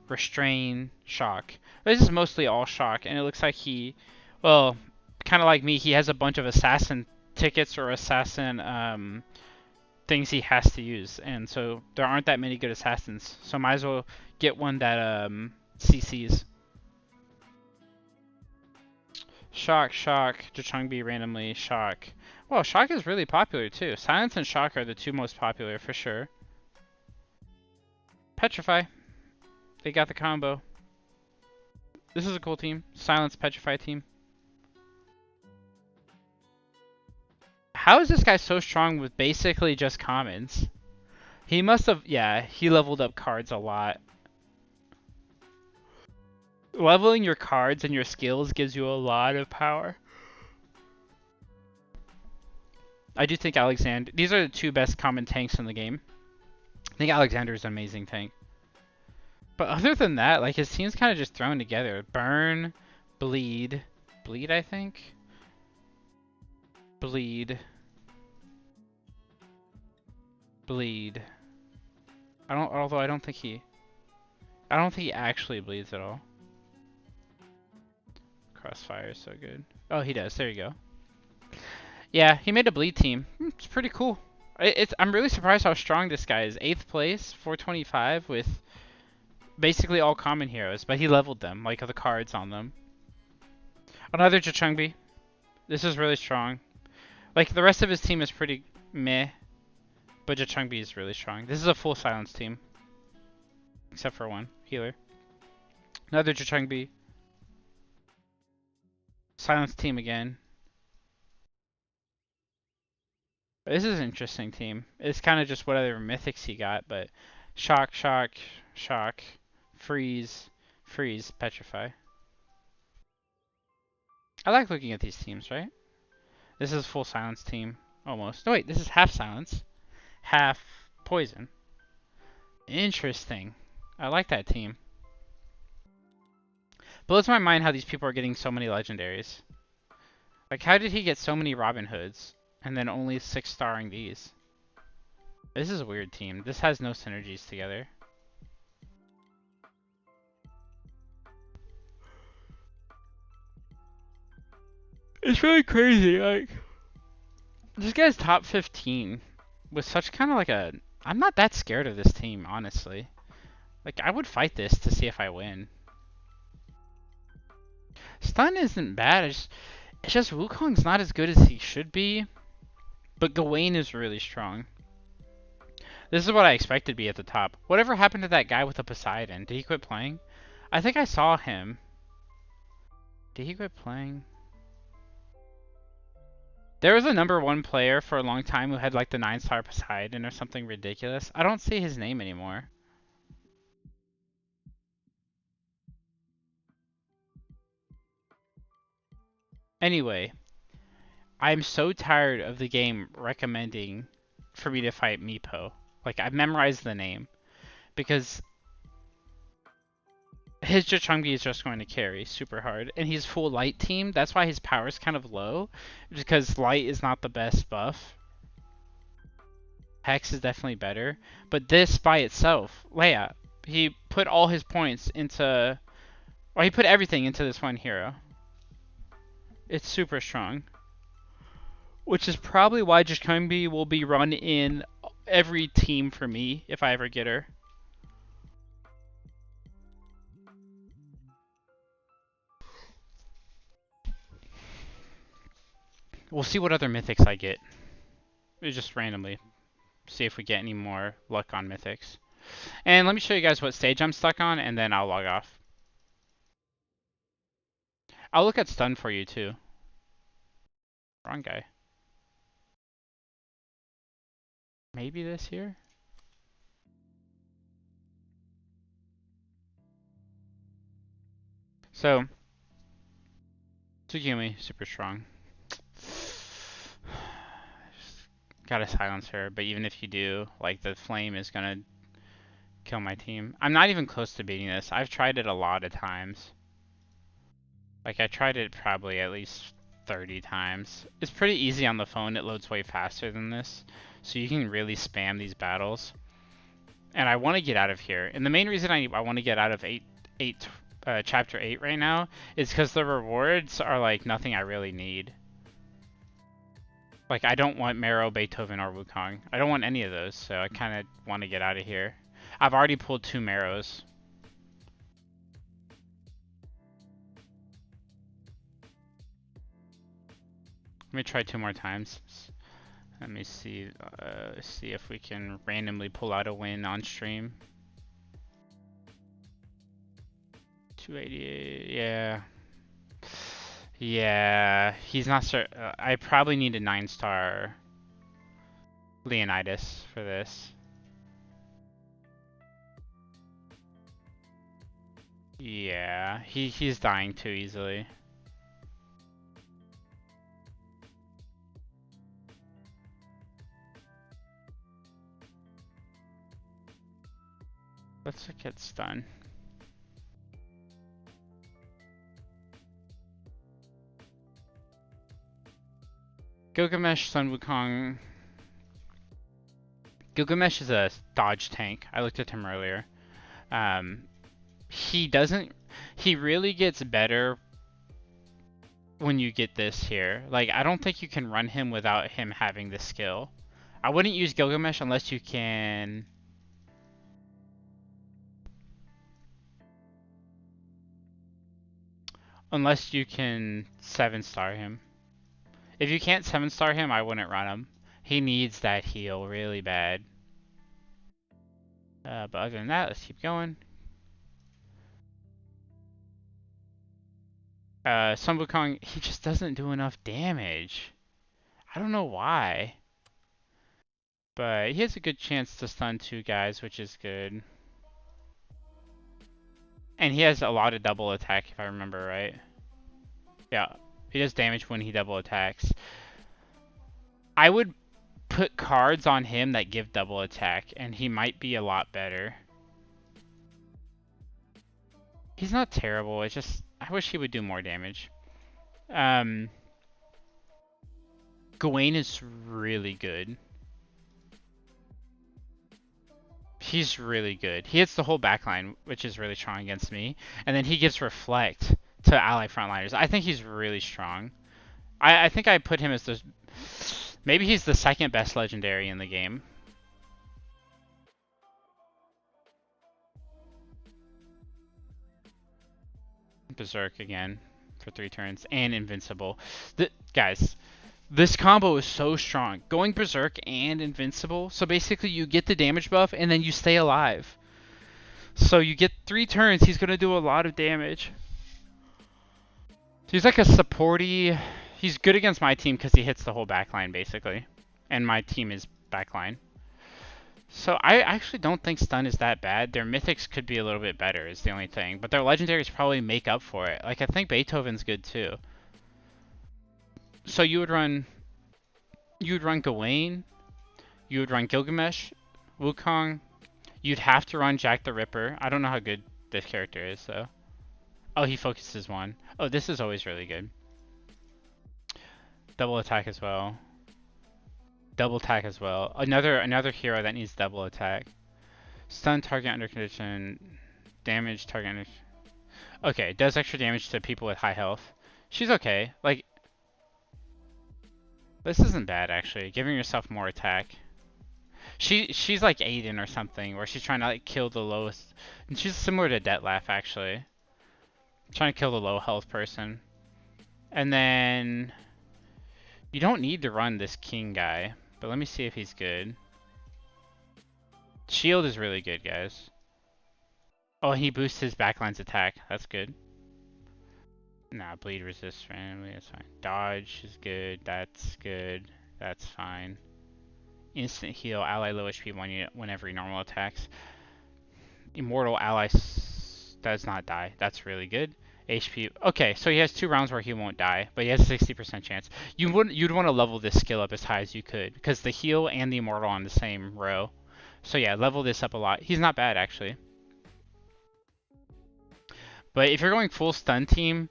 Restrain, shock. This is mostly all shock, and it looks like he, well, kind of like me, he has a bunch of assassin tickets or assassin things he has to use, and so there aren't that many good assassins. So might as well get one that CCs. Shock, shock, Changbi randomly, shock. Well, shock is really popular too. Silence and shock are the 2 most popular for sure. Petrify. They got the combo. This is a cool team. Silence Petrify team. How is this guy so strong with basically just commons? He must have, yeah, he leveled up cards a lot. Leveling your cards and your skills gives you a lot of power. I do think Alexander, these are the 2 best common tanks in the game. I think Alexander is an amazing tank. But other than that, like, his team's kind of just thrown together. Burn, bleed, I think. Bleed. Although I don't think he actually bleeds at all. Crossfire is so good. Oh, he does. There you go. Yeah, he made a bleed team. It's pretty cool. I'm really surprised how strong this guy is. 8th place, 425 with basically all common heroes, but he leveled them, like the cards on them. Another Changbi. This is really strong. Like, the rest of his team is pretty meh, but Changbi is really strong. This is a full silence team. Except for one healer. Another Changbi. Silence team again. This is an interesting team. It's kind of just whatever mythics he got, but shock, shock, shock, freeze, freeze, petrify. I like looking at these teams, right? This is full silence team, almost. No, wait, this is half silence, half poison. Interesting. I like that team. Blows my mind how these people are getting so many legendaries. Like, how did he get so many Robin Hoods and then only 6-starring these? This is a weird team. This has no synergies together. It's really crazy, like, this guy's top 15 with such kind of like a... I'm not that scared of this team, honestly. Like, I would fight this to see if I win. Stun isn't bad, it's just Wukong's not as good as he should be, but Gawain is really strong. This is what I expected to be at the top. Whatever happened to that guy with the Poseidon? Did he quit playing? I think I saw him. Did he quit playing? There was a #1 player for a long time who had like the 9-star Poseidon or something ridiculous. I don't see his name anymore. Anyway, I'm so tired of the game recommending for me to fight Meepo. Like, I've memorized the name because his Chungi is just going to carry super hard, and he's full light team. That's why his power is kind of low, because light is not the best buff. Hex is definitely better, but this by itself, Leia, he put all his points into, or he put everything into this one hero. It's super strong, which is probably why Jakumbi will be run in every team for me if I ever get her. We'll see what other mythics I get. Just randomly. See if we get any more luck on mythics. And let me show you guys what stage I'm stuck on, and then I'll log off. I'll look at stun for you too. Wrong guy. Maybe this here? So, Tsugumi, super strong. Gotta silence her, but even if you do, like, the flame is gonna kill my team. I'm not even close to beating this. I've tried it a lot of times. Like, I tried it probably at least 30 times. It's pretty easy on the phone. It loads way faster than this. So you can really spam these battles. And I want to get out of here. And the main reason I want to get out of Chapter 8 right now is because the rewards are like nothing I really need. Like, I don't want Marrow, Beethoven, or Wukong. I don't want any of those, so I kind of want to get out of here. I've already pulled 2 Marrows. Let me try 2 more times. Let me see if we can randomly pull out a win on stream. 288, yeah. Yeah, he's not I probably need a 9-star Leonidas for this. Yeah, he's dying too easily. Let's look at stun. Gilgamesh, Sun Wukong. Gilgamesh is a dodge tank. I looked at him earlier. He really gets better when you get this here. Like, I don't think you can run him without him having the skill. I wouldn't use Gilgamesh unless you can... Unless you can 7-star him. If you can't 7-star him, I wouldn't run him. He needs that heal really bad. But other than that, let's keep going. Sun Wukong, he just doesn't do enough damage. I don't know why. But he has a good chance to stun 2 guys, which is good. And he has a lot of double attack, if I remember right. Yeah, he does damage when he double attacks. I would put cards on him that give double attack, and he might be a lot better. He's not terrible, it's just, I wish he would do more damage. Gawain is really good. He's really good. He hits the whole backline, which is really strong against me. And then he gives Reflect to ally frontliners. I think he's really strong. I think I put him as the... Maybe he's the 2nd best legendary in the game. Berserk again for 3 turns. And Invincible. Guys, this combo is so strong. Going Berserk and Invincible. So basically you get the damage buff and then you stay alive. So you get 3 turns, he's going to do a lot of damage. He's like a supporty. He's good against my team because he hits the whole backline basically. And my team is backline. So I actually don't think stun is that bad. Their mythics could be a little bit better is the only thing. But their legendaries probably make up for it. Like I think Beethoven's good too. So you would run Gawain, you would run Gilgamesh, Wukong, you'd have to run Jack the Ripper. I don't know how good this character is, so. Oh, he focuses one. Oh, this is always really good. Double attack as well. Double attack as well. Another hero that needs double attack. Stun target under condition. Damage target under... Okay, does extra damage to people with high health. She's okay. Like, this isn't bad actually. Giving yourself more attack. She's like Aiden or something, where she's trying to like kill the lowest. And she's similar to Detlef actually. Trying to kill the low health person. And then you don't need to run this king guy, but let me see if he's good. Shield is really good, guys. Oh, he boosts his backline's attack. That's good. Nah, bleed resist randomly. That's fine. Dodge is good. That's good. That's fine. Instant heal. Ally low HP whenever he normal attacks. Immortal ally does not die. That's really good. HP. Okay, so he has 2 rounds where he won't die, but he has a 60% chance. You'd want to level this skill up as high as you could, because the heal and the immortal on the same row. So yeah, level this up a lot. He's not bad actually. But if you're going full stun team,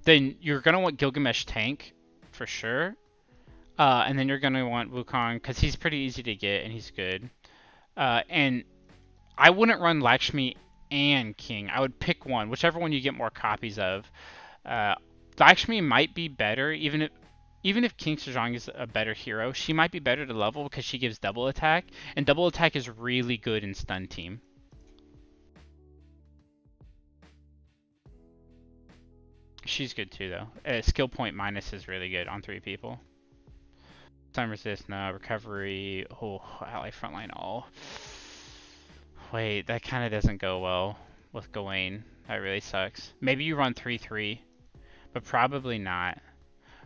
then you're gonna want Gilgamesh tank for sure. And then you're gonna want Wukong because he's pretty easy to get and he's good. And I wouldn't run Lakshmi and King. I would pick one, whichever one you get more copies of. Lakshmi might be better, even if King Sejong is a better hero, she might be better to level because she gives double attack, and double attack is really good in stun team. She's good too though. Skill point minus is really good on 3 people. Stun resist, no. Recovery, oh, ally frontline all. Wait, that kind of doesn't go well with Gawain. That really sucks. Maybe you run 3-3, but probably not.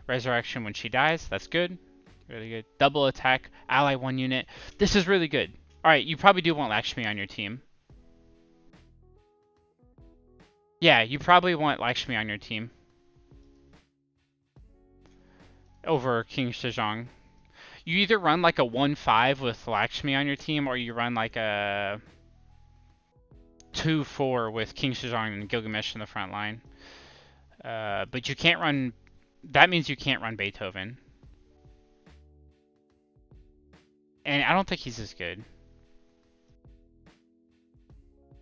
Resurrection when she dies, that's good. Really good. Double attack, ally 1 unit. This is really good. Alright, you probably do want Lakshmi on your team. Yeah, you probably want Lakshmi on your team. Over King Sejong. You either run like a 1-5 with Lakshmi on your team, or you run like a 2-4 with King Sejong and Gilgamesh in the front line. But you can't run... That means you can't run Beethoven. And I don't think he's as good.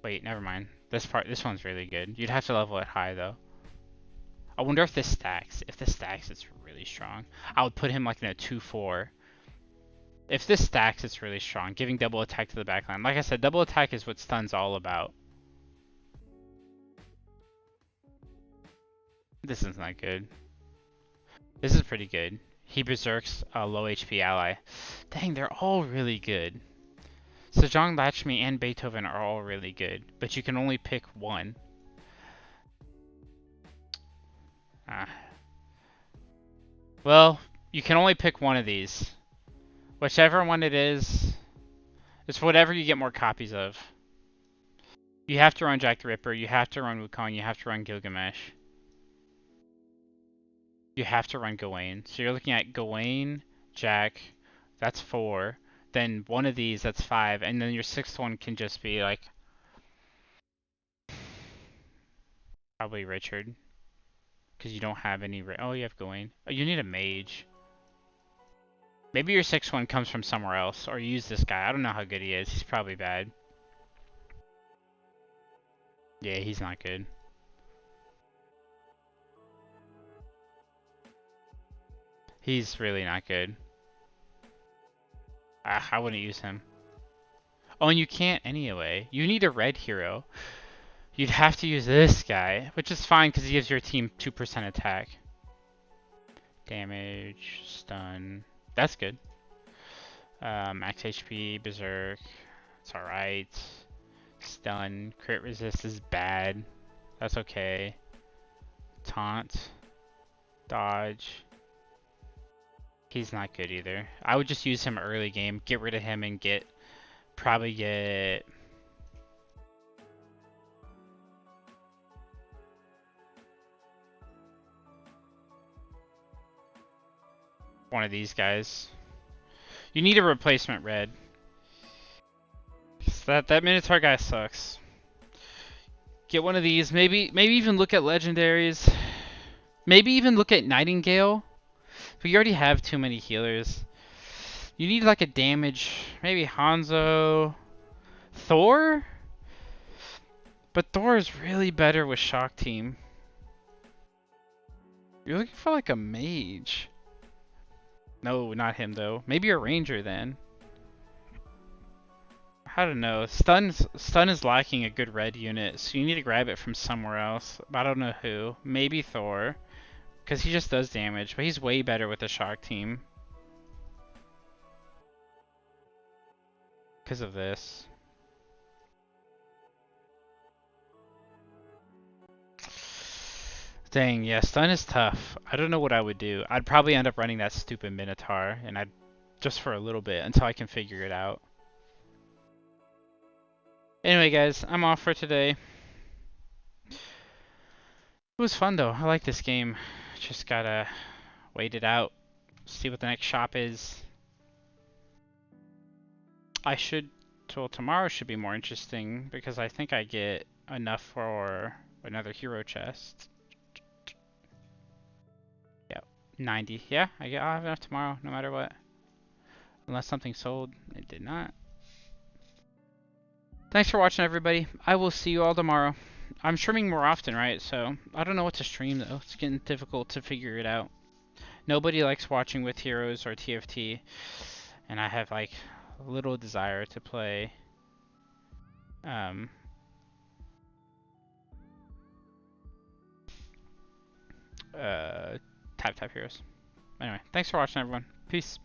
Wait, never mind. This one's really good. You'd have to level it high though. I wonder if this stacks. If this stacks, it's really strong. I would put him like in a 2-4. If this stacks, it's really strong. Giving double attack to the backline. Like I said, double attack is what stun's all about. This is not good. This is pretty good. He berserks a low HP ally. Dang, they're all really good. Sejong, Lakshmi, and Beethoven are all really good, but you can only pick one. Well, you can only pick one of these. Whichever one it is, it's whatever you get more copies of. You have to run Jack the Ripper, you have to run Wukong, you have to run Gilgamesh. You have to run Gawain. So you're looking at Gawain, Jack, that's 4. Then one of these, that's 5. And then your 6th one can just be like... Probably Richard. Because you don't have any... Oh, you have Gawain. Oh, you need a mage. Maybe your 6th one comes from somewhere else. Or you use this guy. I don't know how good he is. He's probably bad. Yeah, he's not good. He's really not good. I wouldn't use him. Oh, and you can't anyway. You need a red hero. You'd have to use this guy, which is fine because he gives your team 2% attack. Damage, stun. That's good. Max HP, berserk. It's alright. Stun, crit resist is bad. That's okay. Taunt. Dodge. He's not good either. I would just use him early game, get rid of him, and probably get one of these guys. You need a replacement red. That Minotaur guy sucks. Get one of these. Maybe even look at legendaries. Maybe even look at Nightingale. But you already have too many healers. You need like a damage. Maybe Hanzo. Thor? But Thor is really better with Shock Team. You're looking for like a mage. No, not him though. Maybe a ranger then. I don't know. Stun is lacking a good red unit, so you need to grab it from somewhere else. But I don't know who. Maybe Thor, because he just does damage, but he's way better with the Shock Team. Because of this. Dang, yeah, stun is tough. I don't know what I would do. I'd probably end up running that stupid Minotaur, and I'd just for a little bit until I can figure it out. Anyway, guys, I'm off for today. It was fun though. I like this game. Just gotta wait it out, see what the next shop is. Well, tomorrow should be more interesting because I think I get enough for another hero chest. Yep, 90. Yeah, I'll have enough tomorrow, no matter what. Unless something sold. It did not. Thanks for watching, everybody. I will see you all tomorrow. I'm streaming more often, right? So I don't know what to stream though. It's getting difficult to figure it out. Nobody likes watching with heroes or TFT, and I have like little desire to play um, type heroes. Anyway, thanks for watching, everyone. Peace.